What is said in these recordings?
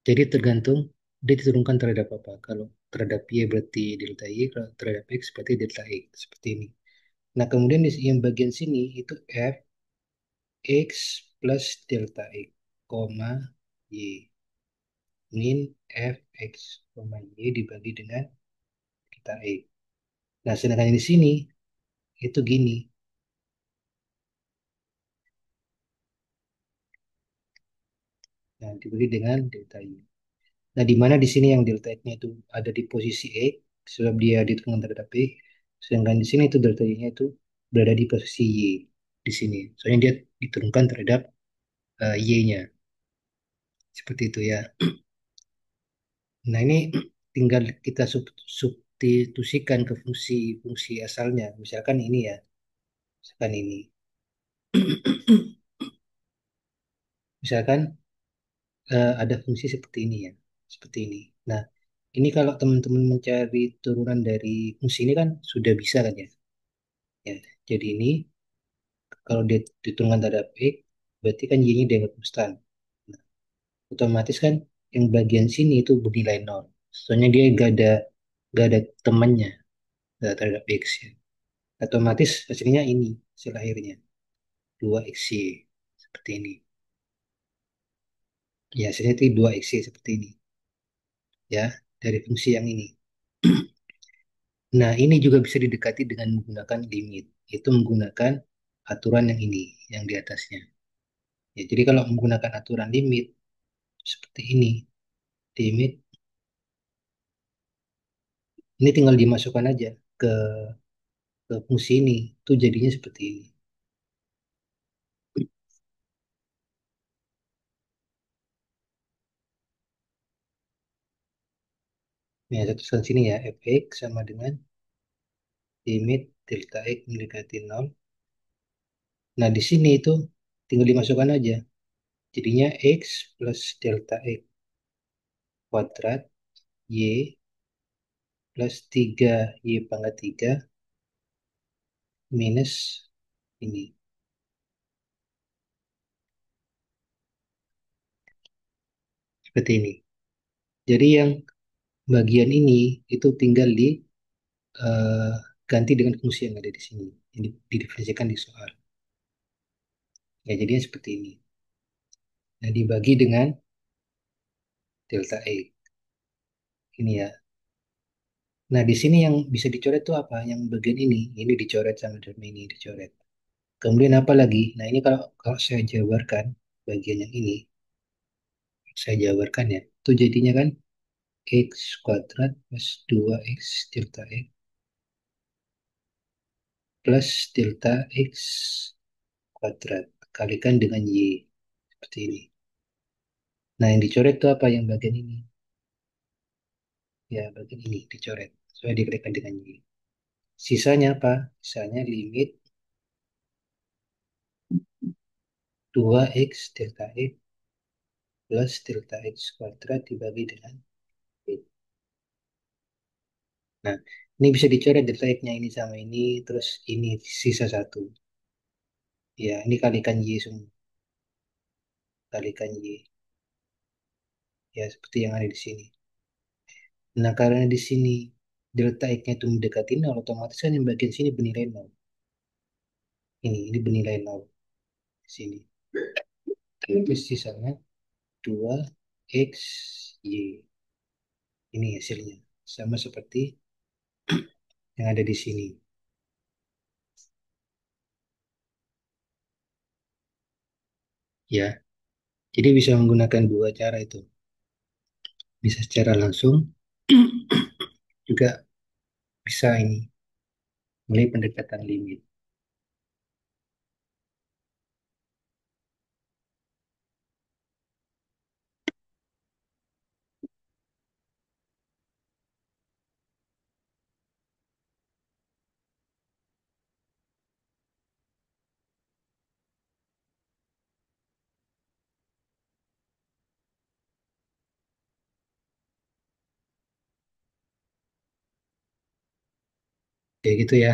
Jadi tergantung dia diturunkan terhadap apa. Kalau terhadap Y berarti delta Y, kalau terhadap X berarti delta X. Seperti ini. Nah, kemudian di yang bagian sini itu F X plus delta X, koma Y. Min F X, koma Y dibagi dengan delta X. Nah, sedangkan di sini itu gini. Nah, dibagi dengan delta Y. Nah, di mana di sini yang delta X-nya itu ada di posisi X, sebab dia diturunkan terhadap X, sedangkan di sini itu delta Y-nya itu berada di posisi Y di sini. Soalnya dia diturunkan terhadap Y-nya. Seperti itu ya. Nah, ini tinggal kita substitusikan ke fungsi-fungsi asalnya. Misalkan ini ya, misalkan ini. Misalkan ada fungsi seperti ini ya, seperti ini. Nah, ini kalau teman-teman mencari turunan dari fungsi ini kan sudah bisa kan ya. Ya, jadi ini kalau dia diturunkan terhadap X, berarti kan Y-nya dianggap konstan. Nah, otomatis kan yang bagian sini itu bernilai nol. Soalnya dia gak ada temannya terhadap X ya. Otomatis hasilnya ini, hasil akhirnya 2XY seperti ini. Ya, hasilnya itu 2XY seperti ini ya, dari fungsi yang ini. Nah, ini juga bisa didekati dengan menggunakan limit. Itu menggunakan aturan yang ini, yang di atasnya. Ya, jadi kalau menggunakan aturan limit seperti ini, limit ini tinggal dimasukkan aja ke ke fungsi ini, itu jadinya seperti ini. Ya, saya tuliskan sini ya, fx sama dengan limit delta x mendekati nol. Nah, di sini itu tinggal dimasukkan aja. Jadinya x plus delta x kuadrat y plus 3y pangkat 3 minus ini. Seperti ini. Jadi yang bagian ini itu tinggal eh, ganti dengan fungsi yang ada di sini. Ini didefinisikan di soal. Ya, jadinya seperti ini. Nah, dibagi dengan delta E. Ini ya. Nah, di sini yang bisa dicoret itu apa? Yang bagian ini dicoret sama dengan ini dicoret. Kemudian apa lagi? Nah, ini kalau saya jabarkan bagian yang ini, saya jabarkan ya. Itu jadinya kan X kuadrat plus 2X delta X plus delta X kuadrat kalikan dengan Y. Seperti ini. Nah, yang dicoret itu apa? Yang bagian ini. Ya, bagian ini dicoret. Supaya dikalikan dengan Y. Sisanya apa? Sisanya limit 2x delta x plus delta x kuadrat dibagi dengan y. Nah, ini bisa dicoret delta x-nya ini sama ini, terus ini sisa satu. Ya, ini kalikan y semua. Kalikan y. Ya, seperti yang ada di sini. Nah, karena di sini delta x-nya itu mendekati nol, otomatis kan yang bagian sini bernilai nol. Ini bernilai nol di sini. Terus sisanya 2x y. Ini hasilnya. Sama seperti yang ada di sini. Ya, jadi bisa menggunakan dua cara itu. Bisa secara langsung, juga bisa ini melalui pendekatan limit. Kayak gitu ya.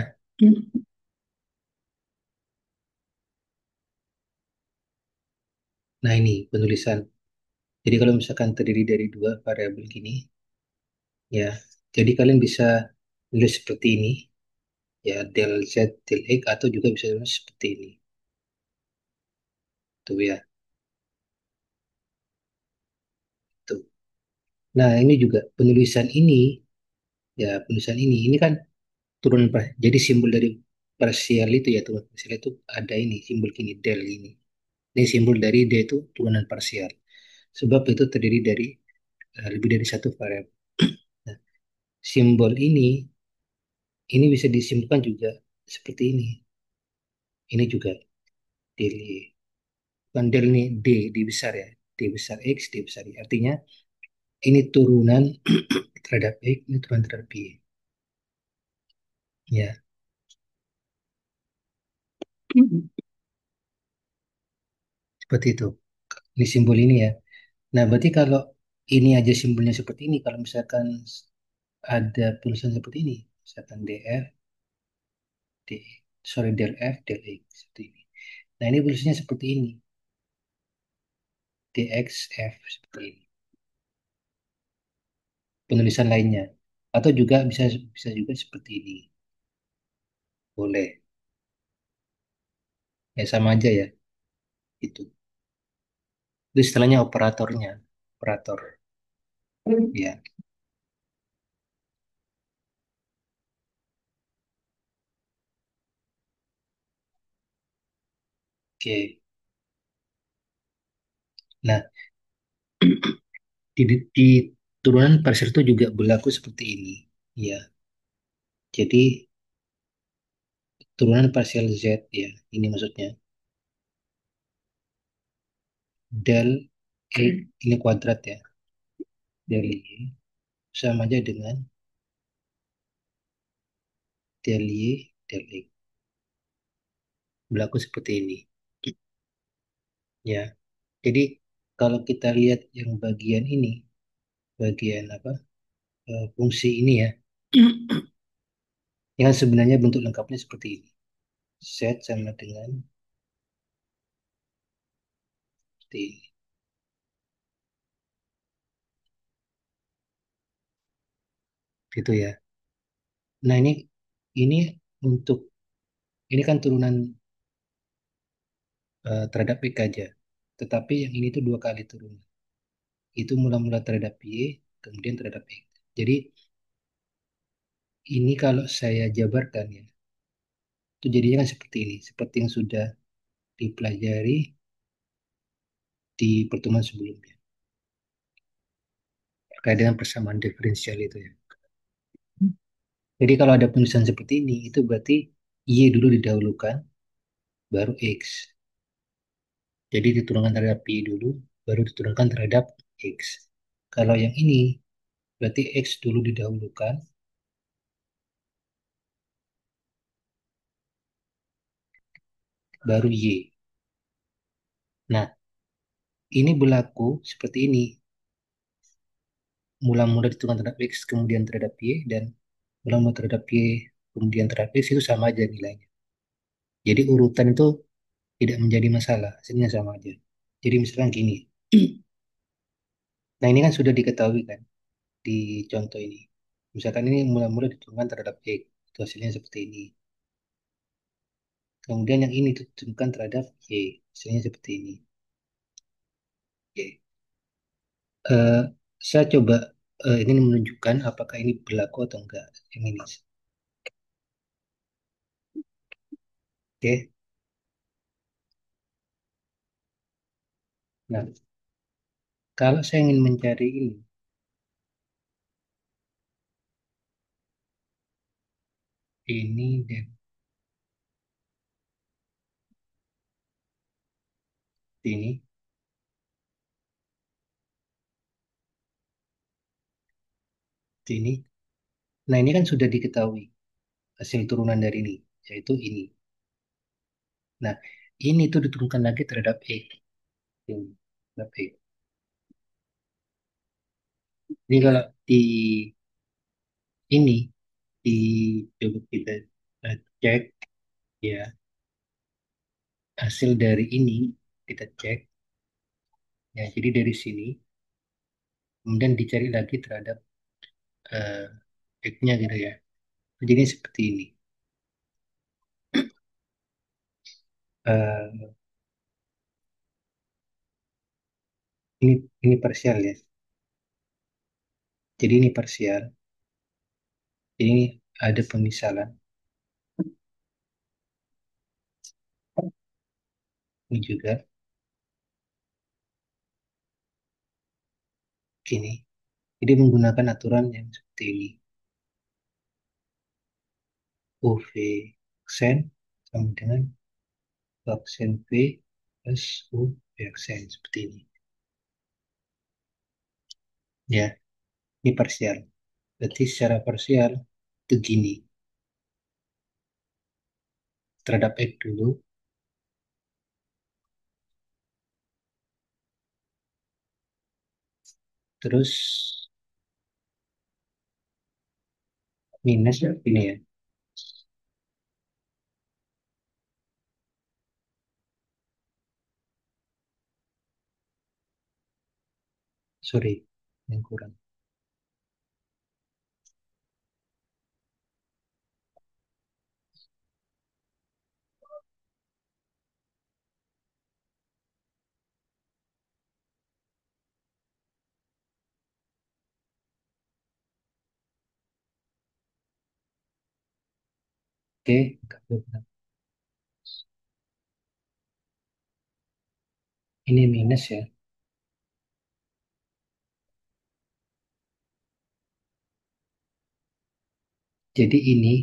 Nah, ini penulisan. Jadi kalau misalkan terdiri dari dua variabel gini, ya, jadi kalian bisa nulis seperti ini, ya, del Z, del X, atau juga bisa nulis seperti ini. Tuh ya, tuh. Nah, ini juga penulisan ini, ya, penulisan ini kan turunan, jadi simbol dari parsial itu ya, turunan parsial itu ada ini, simbol gini, del ini. Ini simbol dari D itu turunan parsial. Sebab itu terdiri dari lebih dari satu variabel. Nah, simbol ini bisa disimpan juga seperti ini. Ini juga del Y. Bukan del ini D, D besar ya. D besar X, D besar Y. Artinya ini turunan terhadap X, ini turunan terhadap Y. Ya, seperti itu. Ini simbol ini ya. Nah, berarti kalau ini aja simbolnya seperti ini, kalau misalkan ada tulisan seperti ini, misalkan DF, D, sorry, del F, del X, seperti ini. Nah, ini tulisannya seperti ini, DXF, seperti ini. Penulisan lainnya. Atau juga bisa bisa juga seperti ini. Boleh. Ya sama aja ya, itu. Itu istilahnya operatornya. Operator. Ya, oke. Nah, di turunan parser itu juga berlaku seperti ini. Ya, jadi turunan parsial Z ya, ini maksudnya. Del X, ini kuadrat ya. Del Y sama aja dengan del Y, del X. Berlaku seperti ini. Ya, jadi kalau kita lihat yang bagian ini, bagian apa? Fungsi ini ya. Yang sebenarnya bentuk lengkapnya seperti ini. Z sama dengan seperti ini. Gitu ya. Nah, ini untuk ini kan turunan terhadap X aja. Tetapi yang ini tuh dua kali turunan. Itu mula-mula terhadap Y, kemudian terhadap X. Jadi ini kalau saya jabarkan ya, itu jadinya kan seperti ini, seperti yang sudah dipelajari di pertemuan sebelumnya. Terkait dengan persamaan diferensial itu ya. Jadi kalau ada penulisan seperti ini, itu berarti Y dulu didahulukan, baru X. Jadi diturunkan terhadap Y dulu, baru diturunkan terhadap X. Kalau yang ini, berarti X dulu didahulukan, baru Y. Nah, ini berlaku seperti ini. Mula-mula diturunkan terhadap X, kemudian terhadap Y, dan mula-mula terhadap Y, kemudian terhadap X, itu sama aja nilainya. Jadi urutan itu tidak menjadi masalah, hasilnya sama aja. Jadi misalkan gini, nah ini kan sudah diketahui kan, di contoh ini. Misalkan ini mula-mula diturunkan terhadap X, itu hasilnya seperti ini. Kemudian yang ini ditentukan terhadap Y, misalnya seperti ini. Y. Eh, saya coba ini menunjukkan apakah ini berlaku atau enggak. Yang ini. Oke. Nah, kalau saya ingin mencari ini dan ini, ini. Nah, ini kan sudah diketahui hasil turunan dari ini, yaitu ini. Nah, ini tuh diturunkan lagi terhadap X. Ini, terhadap X. Ini kalau di ini di coba kita cek ya hasil dari ini kita cek ya jadi dari sini kemudian dicari lagi terhadap eh, X-nya gitu ya. Jadi seperti ini. Eh, ini parsial ya. Jadi ini parsial. Ini ada pemisalan. Ini juga gini. Jadi menggunakan aturan yang seperti ini. UV aksen sama dengan aksen V plus UV aksen seperti ini. Ya, ini parsial. Berarti secara parsial itu gini. Terhadap X dulu, terus minus ini ya. Sorry, yang kurang. Oke, ini minus ya. Jadi ini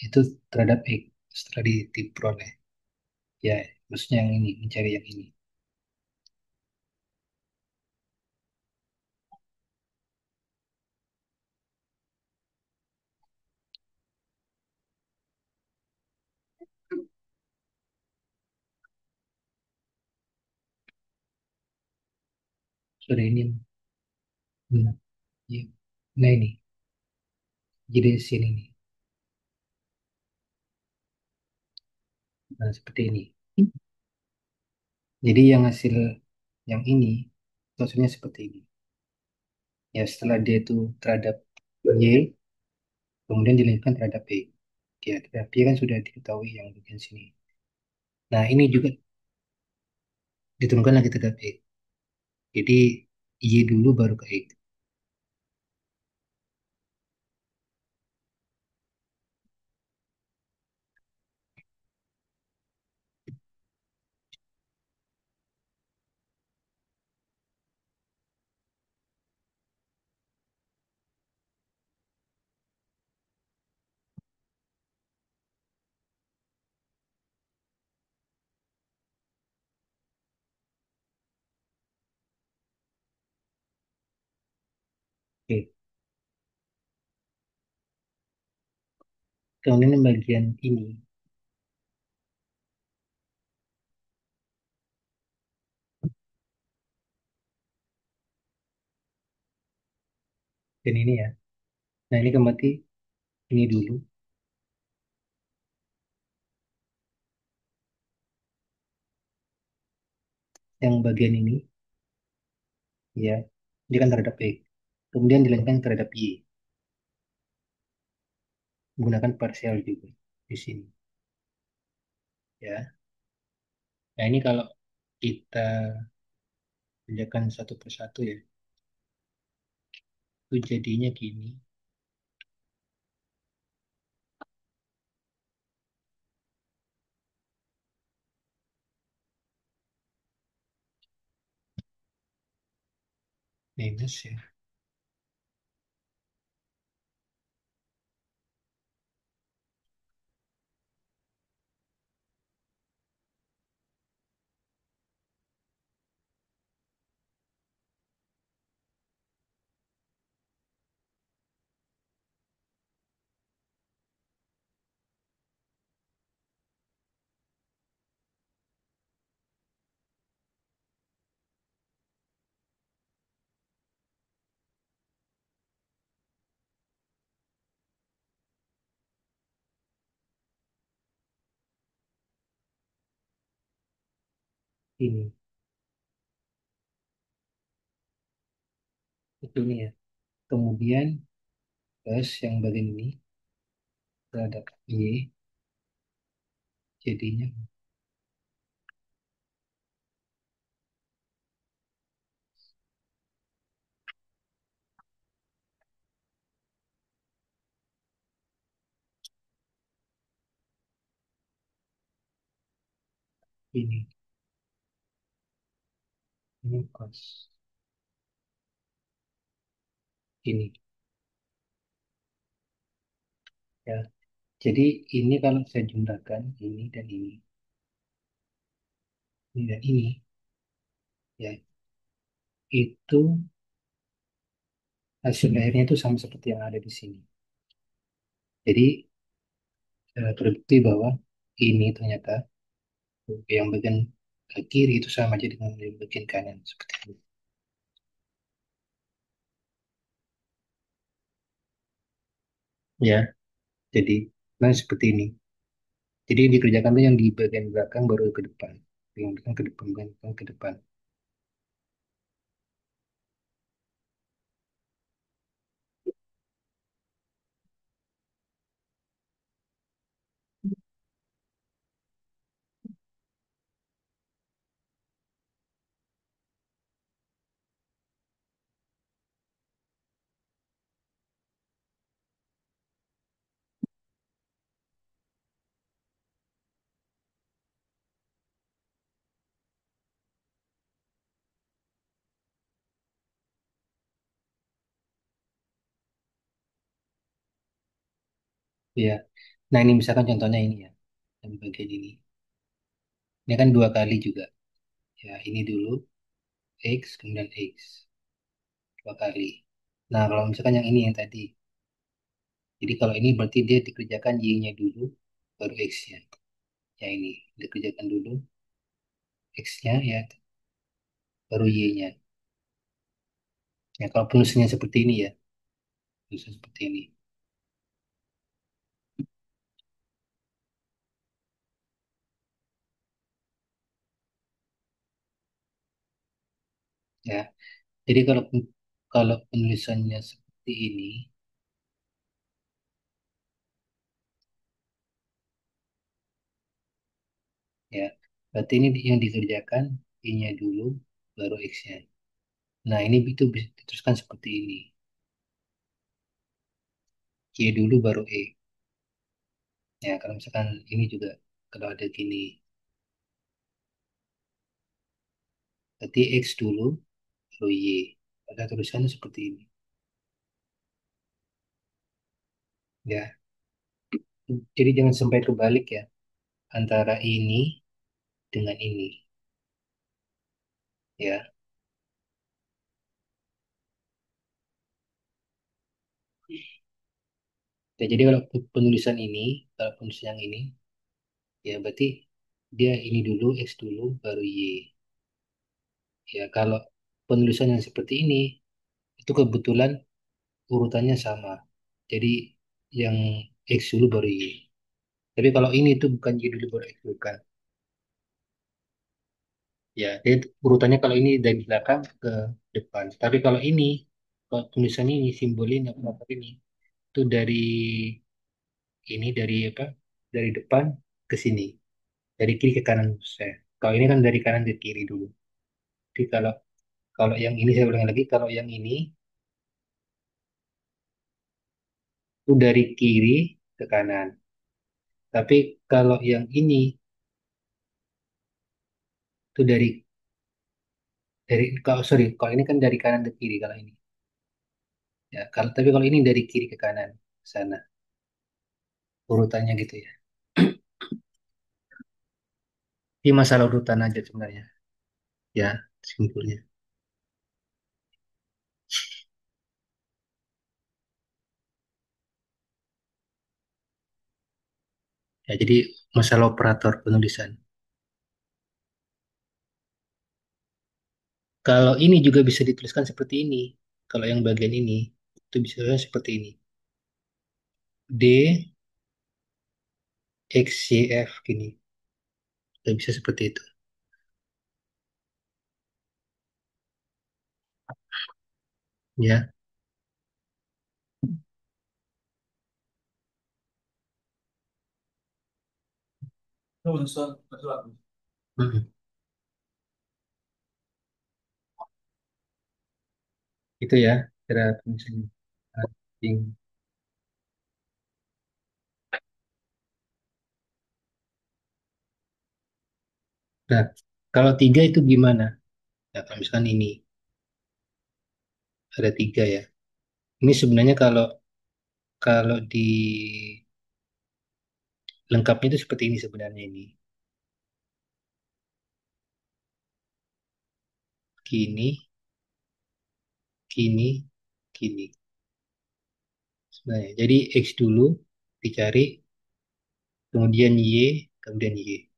itu terhadap X setelah diperoleh. Ya, maksudnya yang ini, mencari yang ini. Sorry, ini. Hmm, iya. Nah ini, jadi di sini nih. Nah, seperti ini. Jadi yang hasil yang ini, maksudnya seperti ini. Ya, setelah dia itu terhadap Y, kemudian dilanjutkan terhadap B. Ya, terhadap Y kan sudah diketahui yang bagian sini. Nah, ini juga diturunkan lagi terhadap X. Jadi, Y dulu baru ke X. Oke. Kemudian yang bagian ini, dan ini ya. Nah, ini kembali ini dulu. Yang bagian ini, ya, dia kan terhadap X. Kemudian dilanjutkan terhadap Y. Menggunakan parsial juga di sini. Ya. Nah, ini kalau kita kerjakan satu persatu ya, itu jadinya gini. Minus ya. Ini. Itu nih ya. Kemudian plus yang bagian ini terhadap Y jadinya ini cos ini ya. Jadi ini kalau saya jumlahkan ini dan ini ya, itu hasil akhirnya itu sama seperti yang ada di sini. Jadi terbukti bahwa ini ternyata yang bagian kiri itu sama aja dengan yang bagian kanan seperti ini. Ya, jadi nah seperti ini. Jadi yang dikerjakan tuh yang di bagian belakang baru ke depan. Yang belakang ke depan, belakang ke depan. Ya. Nah ini misalkan contohnya ini ya, yang bagian ini. Ini kan dua kali juga. Ya, ini dulu X, kemudian X. Dua kali. Nah, kalau misalkan yang ini yang tadi. Jadi kalau ini berarti dia dikerjakan Y-nya dulu, baru X-nya. Ya ini, dikerjakan dulu X-nya ya, baru Y-nya. Ya, kalau penulisannya seperti ini ya, penulisan seperti ini. Ya, jadi kalau penulisannya seperti ini, ya, berarti ini yang dikerjakan Y-nya dulu, baru X-nya. Nah, ini itu bisa diteruskan seperti ini. Y dulu, baru E. Ya, kalau misalkan ini juga, kalau ada gini, berarti X dulu, baru Y. Pada tulisannya seperti ini. Ya, jadi jangan sampai kebalik ya, antara ini dengan ini. Ya, ya jadi kalau penulisan ini, kalau penulisan yang ini, ya berarti dia ini dulu, X dulu, baru Y. Ya, kalau penulisan yang seperti ini, itu kebetulan urutannya sama. Jadi yang X dulu baru Y. Tapi kalau ini itu bukan Y dulu baru X, bukan. Ya, dia urutannya kalau ini dari belakang ke depan. Tapi kalau ini, kalau tulisan ini, simbol ini, apa ini, itu dari apa? Dari depan ke sini, dari kiri ke kanan saya. Kalau ini kan dari kanan ke kiri dulu. Jadi kalau kalau yang ini saya ulangi lagi, kalau yang ini itu dari kiri ke kanan. Tapi kalau yang ini itu dari kalau sorry, kalau ini kan dari kanan ke kiri kalau ini. Ya, kalau ini dari kiri ke kanan sana urutannya gitu ya. Ini masalah urutan aja sebenarnya. Ya, simpulnya. Ya, jadi masalah operator penulisan. Kalau ini juga bisa dituliskan seperti ini. Kalau yang bagian ini itu bisa seperti ini. D X Y F gini. Nggak bisa seperti itu. Ya. Mm. Itu ya, cara penyusunan. Nah, kalau tiga itu gimana? Nah, kalau misalkan ini ada tiga ya. Ini sebenarnya kalau kalau di lengkapnya itu seperti ini sebenarnya ini. Gini, gini, gini. Sebenarnya. Jadi X dulu dicari, kemudian Y, kemudian Y.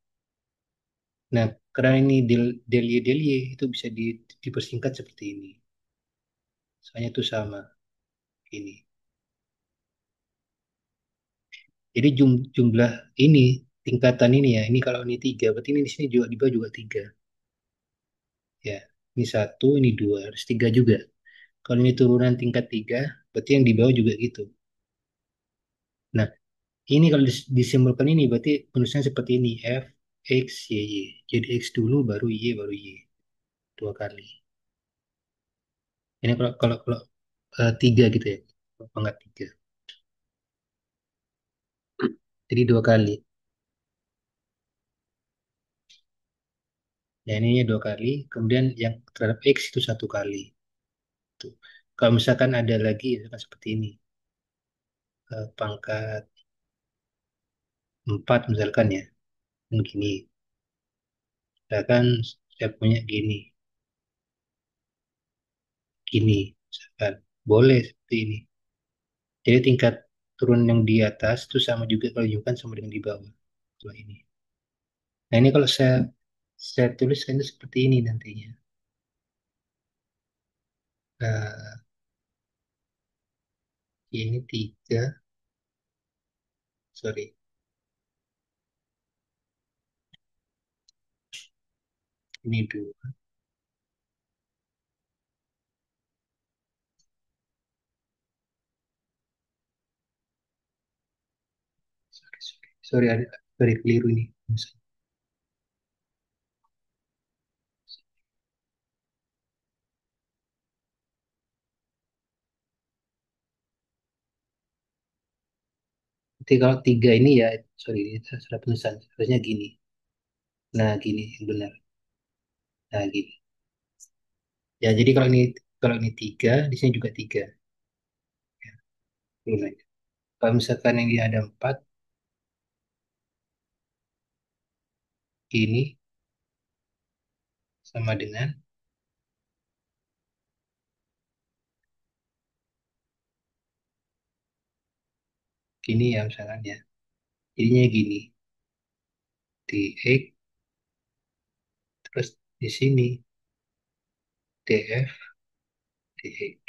Nah, karena ini del Y, del Y, itu bisa dipersingkat seperti ini. Soalnya itu sama, ini. Jadi jumlah ini, tingkatan ini ya, ini kalau ini tiga, berarti ini di sini juga di bawah juga tiga. Ya, ini satu, ini dua, harus tiga juga. Kalau ini turunan tingkat tiga, berarti yang di bawah juga gitu. Nah, ini kalau disimbolkan ini, berarti penulisannya seperti ini, F, X, Y, Y. Jadi X dulu, baru Y. Dua kali. Ini kalau tiga gitu ya, pangkat tiga. Jadi dua kali. Ya ini dua kali. Kemudian yang terhadap X itu satu kali. Tuh. Kalau misalkan ada lagi, misalkan seperti ini, pangkat 4 misalkan ya, kan gini. Misalkan saya punya gini, gini, misalkan. Boleh seperti ini. Jadi tingkat turun yang di atas itu sama juga kalau diunjukkan sama dengan di bawah. Kalau ini. Nah ini kalau saya tuliskan itu seperti ini nantinya. Nah, ini tiga, sorry, ini dua, sorry, sorry keliru ini. Nanti kalau tiga ini ya, sorry, ini salah penulisan. Harusnya gini. Nah, gini yang benar. Nah, gini. Ya, jadi kalau ini tiga, di sini juga tiga. Ya, ulang. Kalau misalkan yang ini ada empat, ini sama dengan gini ya misalkan ya. Jadinya gini. Di X, terus di sini DF, DX.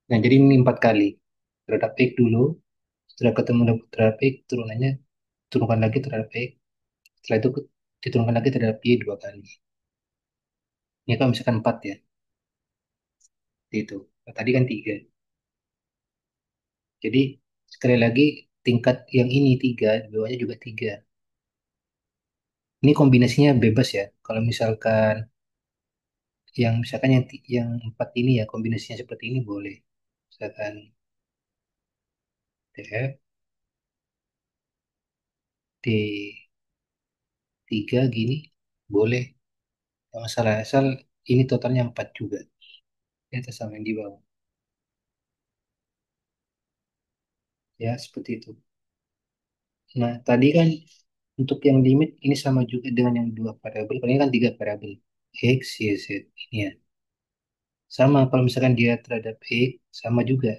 Nah, jadi ini empat kali. Terhadap X dulu, setelah ketemu terhadap X, turunannya turunkan lagi terhadap X. Setelah itu diturunkan lagi terhadap Y dua kali. Ini kalau misalkan empat ya, itu. Nah, tadi kan tiga. Jadi sekali lagi tingkat yang ini tiga, di bawahnya juga tiga. Ini kombinasinya bebas ya. Kalau misalkan yang empat ini ya kombinasinya seperti ini boleh. Misalkan TF D tiga gini boleh. Nggak masalah asal ini totalnya empat juga. Di atas sama yang di bawah. Ya seperti itu. Nah tadi kan untuk yang limit ini sama juga dengan yang dua variabel. Ini kan tiga variabel. X, Y, Z. Ini ya. Sama kalau misalkan dia terhadap X sama juga.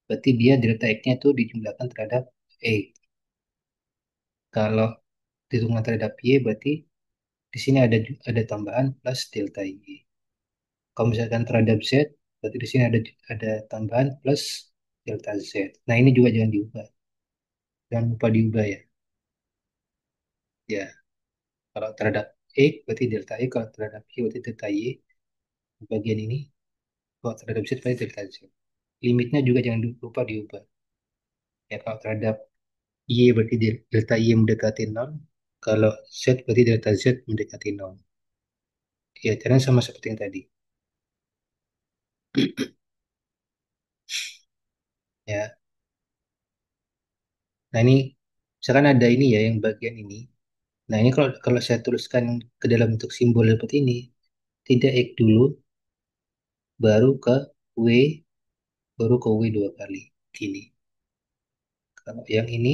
Berarti dia delta X-nya itu dijumlahkan terhadap X. Kalau dihitungan terhadap Y, berarti di sini ada tambahan plus delta Y. Kalau misalkan terhadap Z, berarti di sini ada tambahan plus delta Z. Nah, ini juga jangan diubah. Jangan lupa diubah ya. Ya, kalau terhadap X, berarti delta Y. Kalau terhadap Y, berarti delta Y. Bagian ini. Kalau terhadap Z berarti delta Z. Limitnya juga jangan lupa diubah. Ya, kalau terhadap Y berarti delta Y mendekati nol. Kalau Z berarti delta Z mendekati nol. Ya, caranya sama seperti yang tadi. Ya. Nah, ini misalkan ada ini ya yang bagian ini. Nah, ini kalau kalau saya tuliskan ke dalam bentuk simbol seperti ini, tidak X dulu, baru ke W, baru ke W dua kali. Gini. Kalau yang ini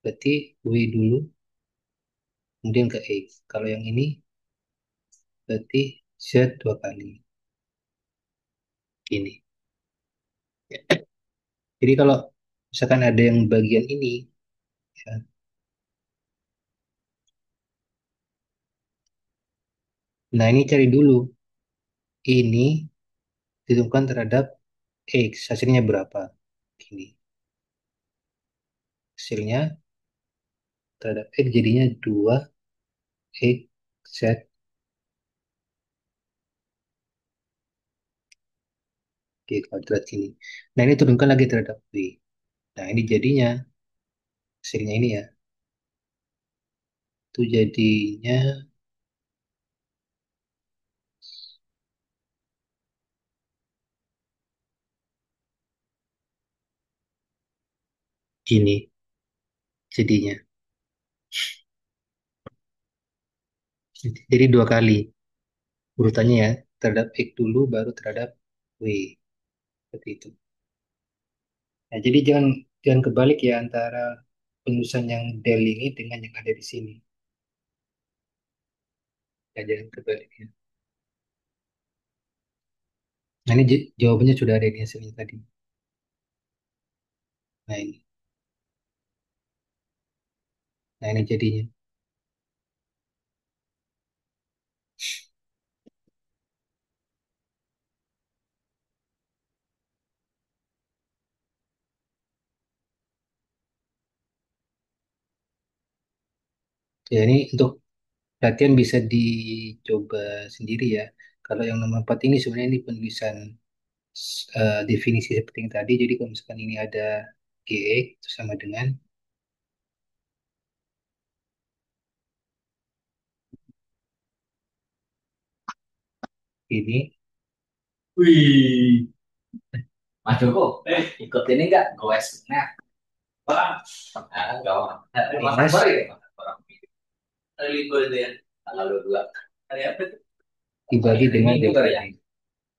berarti W dulu, kemudian ke X. Kalau yang ini berarti Z dua kali. Gini. Ya. Jadi kalau misalkan ada yang bagian ini, ya, nah ini cari dulu. Ini ditentukan terhadap X. Hasilnya berapa? Gini. Hasilnya terhadap X jadinya 2 X Z. Oke, kuadrat sini. Nah, ini turunkan lagi terhadap B. Nah, ini jadinya, hasilnya ini ya, itu jadinya gini, jadinya. Jadi dua kali urutannya ya, terhadap X dulu, baru terhadap W. Seperti itu. Nah, jadi jangan kebalik ya antara penulisan yang del ini dengan yang ada di sini. Ya, jangan kebalik ya. Nah, ini jawabannya sudah ada di hasilnya tadi. Nah, ini. Nah, ini jadinya. Ya, ini untuk latihan bisa dicoba sendiri ya. Kalau yang nomor 4 ini sebenarnya ini penulisan definisi seperti yang tadi. Jadi kalau misalkan ini ada GX itu sama dengan ini. Wih, Mas Joko, ikut ini nggak? Goes. Nah, enggak. Mas Minus Akbar ya? Mas Akbar. Hari libur itu ya? Tanggal 22. Hari apa itu? dibagi Hari dengan Minggu delta kali ya?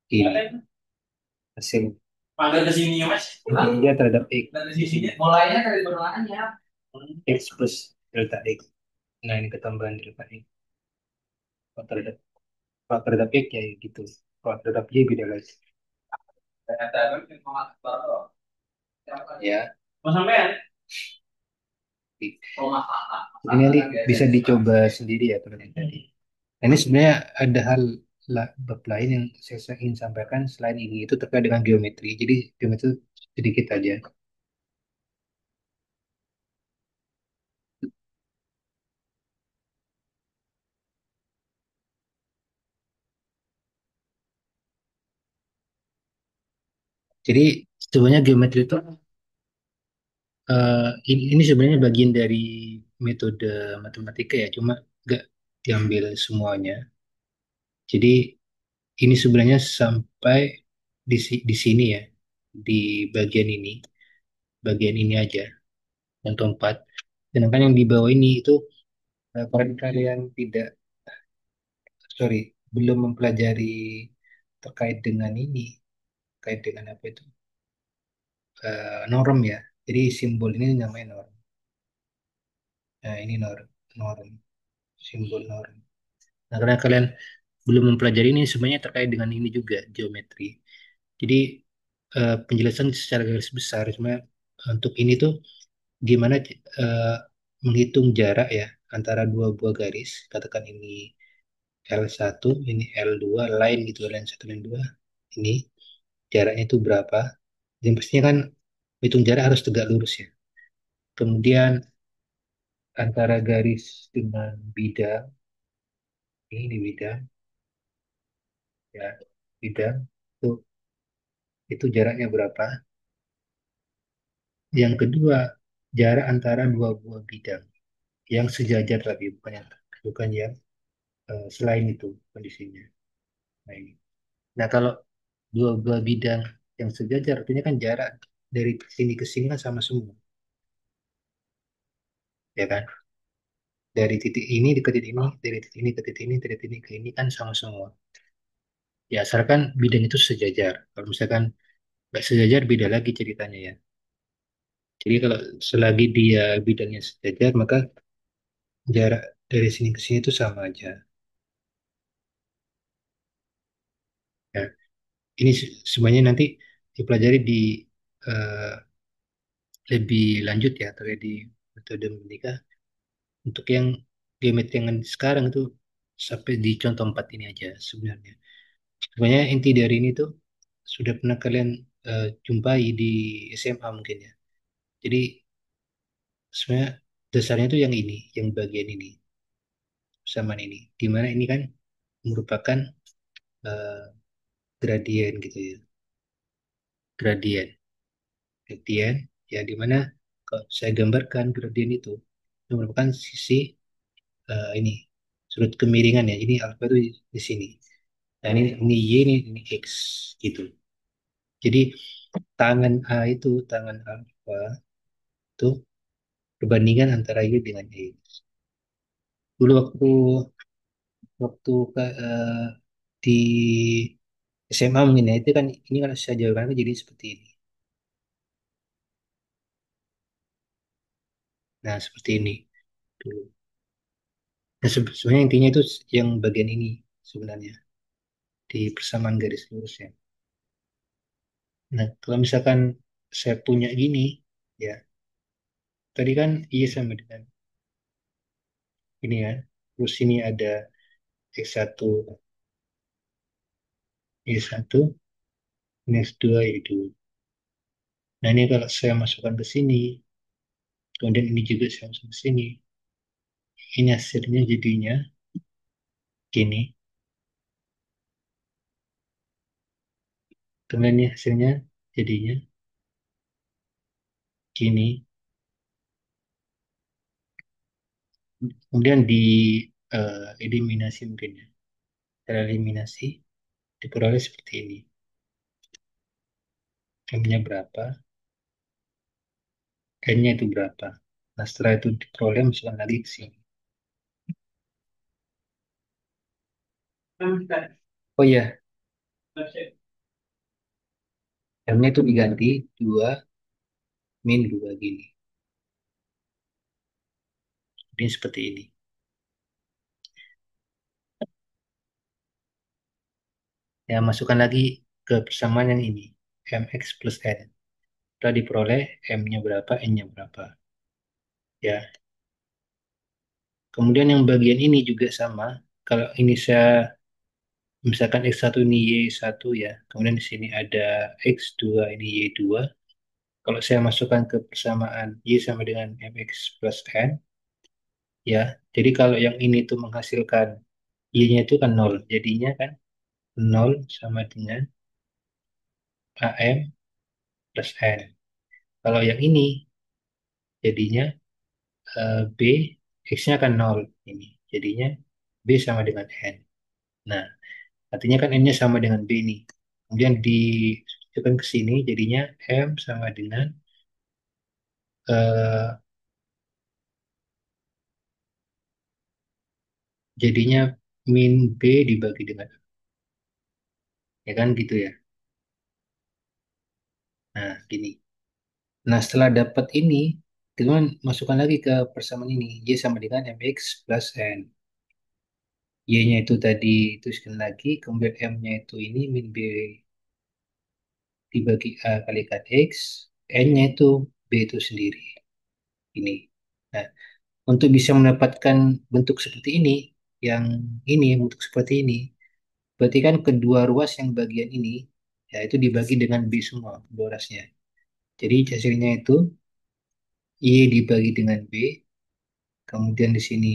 G. Ini hasil Mager ke sini ya, Mas? dia terhadap X Dari di sini sini. mulainya dari berlahan ya. X plus delta X. Nah ini ketambahan delta X. Kalau terhadap X ya gitu. Kalau terhadap Y beda lagi. Ternyata kan Mas Akbar loh. Ya. Mau sampean? Gitu. Oh, Mas Jadi nanti bisa dicoba sendiri ya teman-teman tadi. Nah, ini sebenarnya ada hal bab lain yang saya ingin sampaikan selain ini itu terkait dengan geometri. Jadi geometri sedikit aja. Jadi sebenarnya geometri itu ini sebenarnya bagian dari metode matematika ya, cuma nggak diambil semuanya. Jadi ini sebenarnya sampai di sini ya, di bagian ini aja, contoh 4. Sedangkan yang di bawah ini itu para kalian tidak, sorry, belum mempelajari terkait dengan ini, terkait dengan apa itu, norm ya. Jadi simbol ini namanya norm. Nah, ini norm, simbol norm. Nah, karena kalian belum mempelajari ini sebenarnya terkait dengan ini juga geometri. Jadi penjelasan secara garis besar sebenarnya untuk ini tuh gimana eh, menghitung jarak ya antara dua buah garis. Katakan ini L1, ini L2, line gitu, line 1, line 2. Ini jaraknya itu berapa? Yang pastinya kan hitung jarak harus tegak lurus ya. Kemudian antara garis dengan bidang, ini di bidang ya, bidang. Itu, itu jaraknya berapa? Yang kedua, jarak antara dua buah bidang yang sejajar tadi, bukan yang selain itu kondisinya. Nah, ini. Nah, kalau dua buah bidang yang sejajar, artinya kan jarak dari sini ke sini kan sama semua, ya kan? Dari titik ini ke titik ini, dari titik ini ke titik ini, dari titik ini ke ini kan sama semua. Ya, asalkan bidang itu sejajar. Kalau misalkan nggak sejajar, beda lagi ceritanya ya. Jadi kalau selagi dia bidangnya sejajar, maka jarak dari sini ke sini itu sama aja. Ya, ini semuanya nanti dipelajari di eh, lebih lanjut ya terkait di metode matematika. Untuk yang geometri yang sekarang itu sampai di contoh 4 ini aja sebenarnya. Sebenarnya inti dari ini tuh sudah pernah kalian jumpai di SMA mungkin ya. Jadi sebenarnya dasarnya itu yang ini, yang bagian ini, persamaan ini. Di mana ini kan merupakan eh, gradien gitu ya. Gradien. Gradien ya di mana kalau saya gambarkan gradien itu merupakan sisi ini sudut kemiringan ya. Ini alfa itu di sini. Nah ini Y ini X gitu. Jadi tangan A itu tangan alfa itu perbandingan antara Y dengan X. Dulu waktu waktu di SMA mungkin ya itu kan ini kalau saya jabarkan jadi seperti ini. Nah seperti ini dulu. Nah, sebenarnya intinya itu yang bagian ini sebenarnya di persamaan garis lurusnya. Nah kalau misalkan saya punya gini ya tadi kan Y sama dengan ini ya. Terus ini ada X1, Y1, ini X2, Y2. Nah ini kalau saya masukkan ke sini, kemudian ini juga saya masukkan ke sini, ini hasilnya jadinya gini. Kemudian ini hasilnya jadinya gini. Kemudian di eliminasi mungkin ya. Cara eliminasi diperoleh seperti ini. M-nya berapa, N-nya itu berapa. Nah setelah itu diperoleh, masukkan lagi ke sini. Oh iya, M-nya itu diganti 2 min 2 gini. Ini seperti ini. Ya, masukkan lagi ke persamaan yang ini. Mx plus N. Setelah diperoleh M-nya berapa, N-nya berapa. Ya, kemudian yang bagian ini juga sama. Kalau ini saya misalkan X1 ini Y1 ya. Kemudian di sini ada X2 ini Y2. Kalau saya masukkan ke persamaan Y sama dengan Mx plus N ya. Jadi kalau yang ini tuh menghasilkan Y-nya itu kan nol. Jadinya kan nol sama dengan AM plus N. Kalau yang ini jadinya B, X-nya kan nol ini. Jadinya B sama dengan N. Nah, artinya kan N-nya sama dengan B nih. Kemudian dimasukkan ke sini, jadinya M sama dengan eh, jadinya min B dibagi dengan A. Ya kan gitu ya. Nah, gini. Nah, setelah dapat ini, kemudian masukkan lagi ke persamaan ini. Y sama dengan MX plus N. Y-nya itu tadi tuliskan lagi, kemudian M-nya itu ini min B dibagi A kalikan X, N-nya itu B itu sendiri. Ini. Nah, untuk bisa mendapatkan bentuk seperti yang ini, bentuk seperti ini, berarti kan kedua ruas yang bagian ini, ya itu dibagi dengan B semua, kedua ruasnya. Jadi hasilnya itu Y dibagi dengan B, kemudian di sini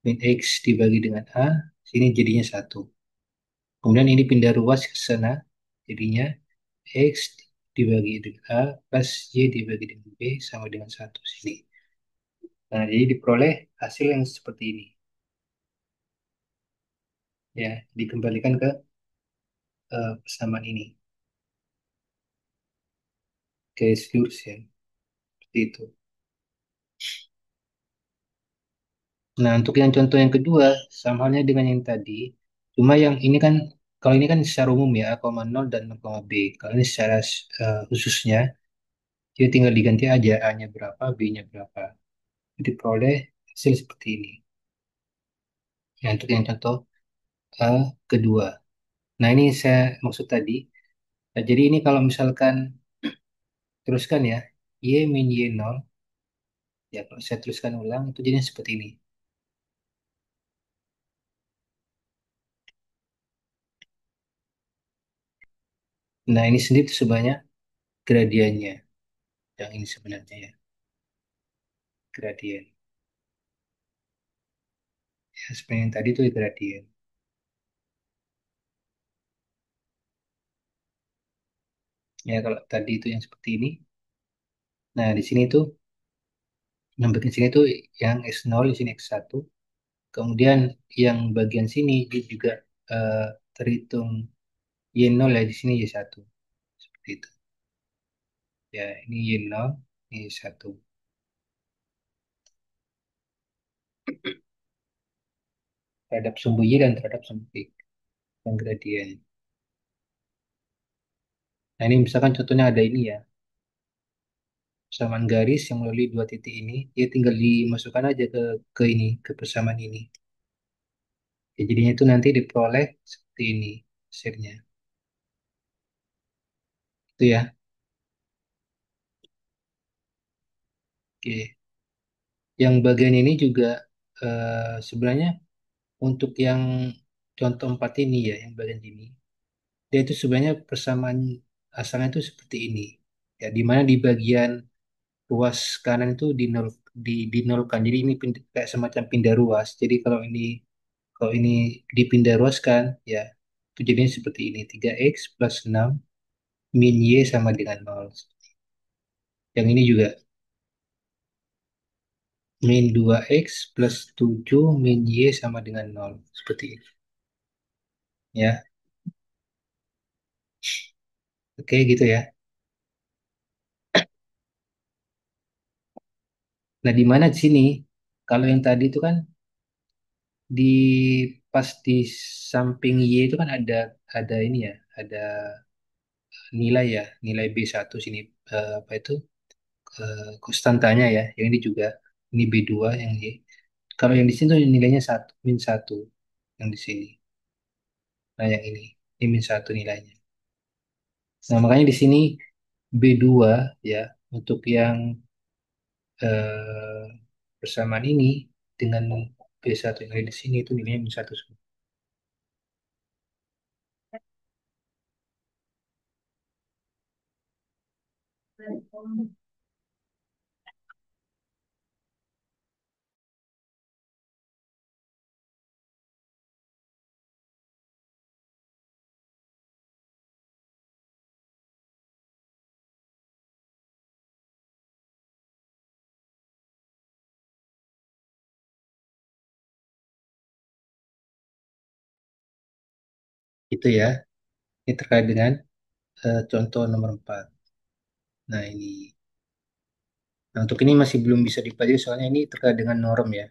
min X dibagi dengan A, sini jadinya satu. Kemudian ini pindah ruas ke sana, Jadinya X dibagi dengan A plus Y dibagi dengan B sama dengan satu sini. Nah, jadi diperoleh hasil yang seperti ini. Ya, dikembalikan ke persamaan ini. Garis lurus ya, seperti itu. Nah, untuk yang contoh yang kedua, sama halnya dengan yang tadi. Cuma yang ini kan, kalau ini kan secara umum ya, A,0 dan 0,B. Kalau ini secara khususnya, dia tinggal diganti aja A-nya berapa, B-nya berapa. Jadi peroleh hasil seperti ini. Nah, untuk yang contoh kedua. Nah, ini saya maksud tadi. Nah, jadi ini kalau misalkan teruskan ya, Y min Y0, ya kalau saya teruskan ulang, itu jadinya seperti ini. Nah, ini sendiri itu sebenarnya gradiennya. Yang ini sebenarnya ya, gradien. Ya, sebenarnya yang tadi itu gradien. Ya, kalau tadi itu yang seperti ini. Nah, di sini tuh, yang bagian sini tuh yang X0, di sini X1. Kemudian yang bagian sini dia juga eh, terhitung Y0 ya, di sini Y1. Seperti itu. Ya, ini Y0, ini Y1. Terhadap sumbu Y dan terhadap sumbu X. Dan gradien. Nah, ini misalkan contohnya ada ini ya. Persamaan garis yang melalui dua titik ini, dia tinggal dimasukkan aja ke ini, ke persamaan ini. Ya, jadinya itu nanti diperoleh seperti ini hasilnya. Itu ya. Oke. Yang bagian ini juga sebenarnya untuk yang contoh 4 ini ya, yang bagian ini, dia itu sebenarnya persamaan asalnya itu seperti ini. Ya, di mana di bagian ruas kanan itu dinolkan. Jadi ini kayak semacam pindah ruas. Jadi kalau ini dipindah ruaskan, ya itu jadinya seperti ini. 3x plus 6 min y sama dengan 0. Yang ini juga min 2x plus 7 min y sama dengan 0. Seperti ini. Ya, oke gitu ya. Nah, di mana di sini? Kalau yang tadi itu kan di pas di samping Y itu kan ada ini ya, ada nilai ya, nilai B1 sini apa itu konstantanya ya. Yang ini juga ini B2 yang Y. Kalau yang di sini tuh nilainya satu min satu yang di sini. Nah, yang ini min satu nilainya. Nah, makanya di sini B2 ya untuk yang eh, persamaan ini dengan B1 yang ada di sini itu nilainya min satu. Itu ya. Ini terkait dengan contoh nomor 4. Nah, ini. Nah, untuk ini masih belum bisa dipelajari soalnya ini terkait dengan norm ya.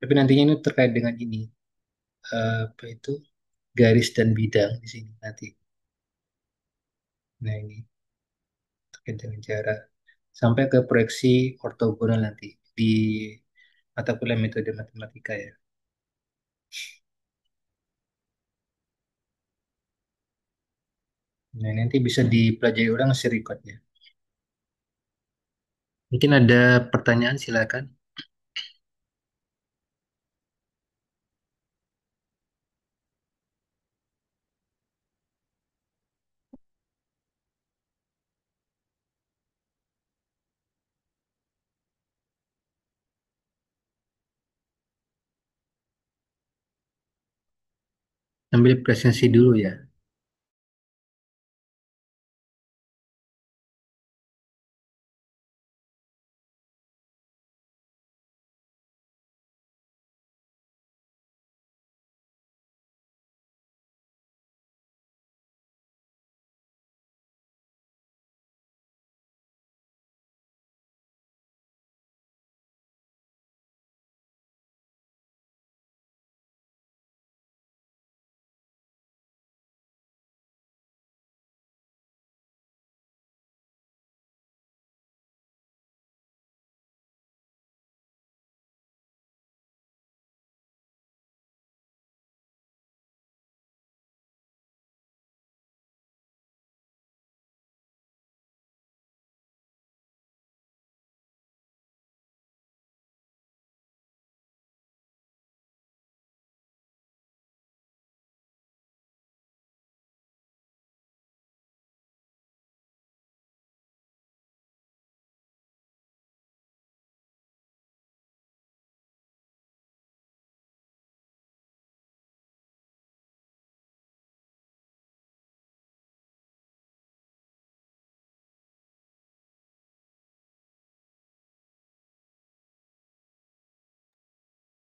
Tapi nantinya ini terkait dengan ini. Apa itu? Garis dan bidang di sini nanti. Nah, ini terkait dengan jarak. Sampai ke proyeksi ortogonal nanti di mata kuliah metode matematika ya. Nah, nanti bisa dipelajari ulang hasil recordnya. Mungkin ada pertanyaan silakan. Ambil presensi dulu ya.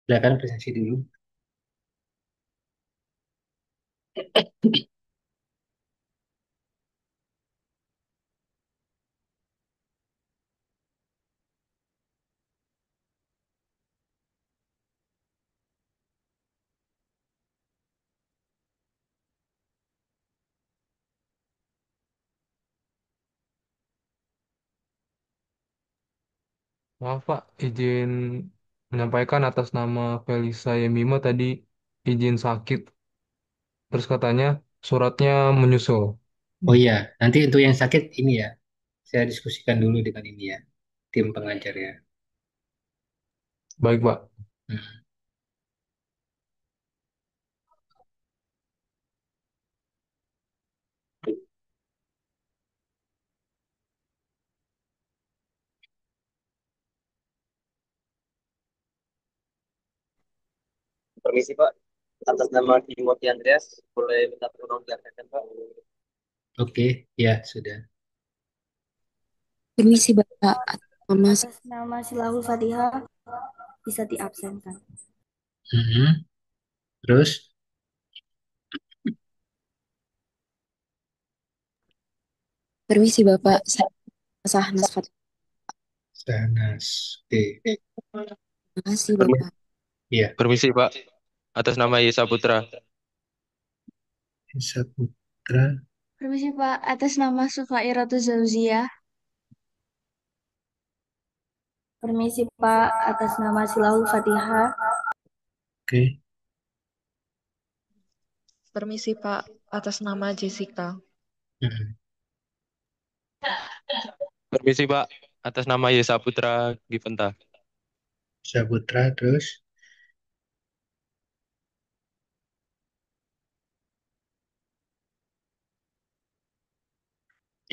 Silakan presentasi dulu. Maaf Pak, izin menyampaikan atas nama Felisa Yemima tadi izin sakit. Terus katanya suratnya menyusul. Oh iya, nanti untuk yang sakit ini ya, saya diskusikan dulu dengan ini ya, tim pengajar ya. Baik Pak. Hmm. Permisi Pak, atas nama Timothy Andreas, boleh minta tolong diartikan Pak? Oke, ya sudah. Permisi Bapak, nama Atas nama Silahul Fatihah bisa diabsenkan. Mhm. Terus, permisi Bapak, saya Sahnas Fatih. Sanas. Oke, Terima kasih Permi- Bapak. iya. Permisi Pak, atas nama Yesa Putra. Saputra. Permisi Pak, atas nama Sufairatu Zauzia. Permisi Pak, atas nama Silahul Fatihah. Oke. Permisi Pak, atas nama Jessica. Mhm. Permisi Pak, atas nama Yesa Putra Giventa. Saputra terus.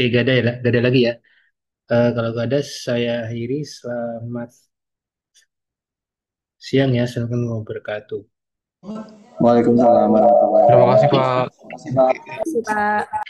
Gak ada ya, gak ada lagi ya. Kalau gak ada, saya akhiri. Selamat siang ya, assalamualaikum warahmatullahi wabarakatuh. Waalaikumsalam warahmatullahi Terima kasih wabarakatuh. Pak. Terima kasih, Pak. Terima kasih Pak.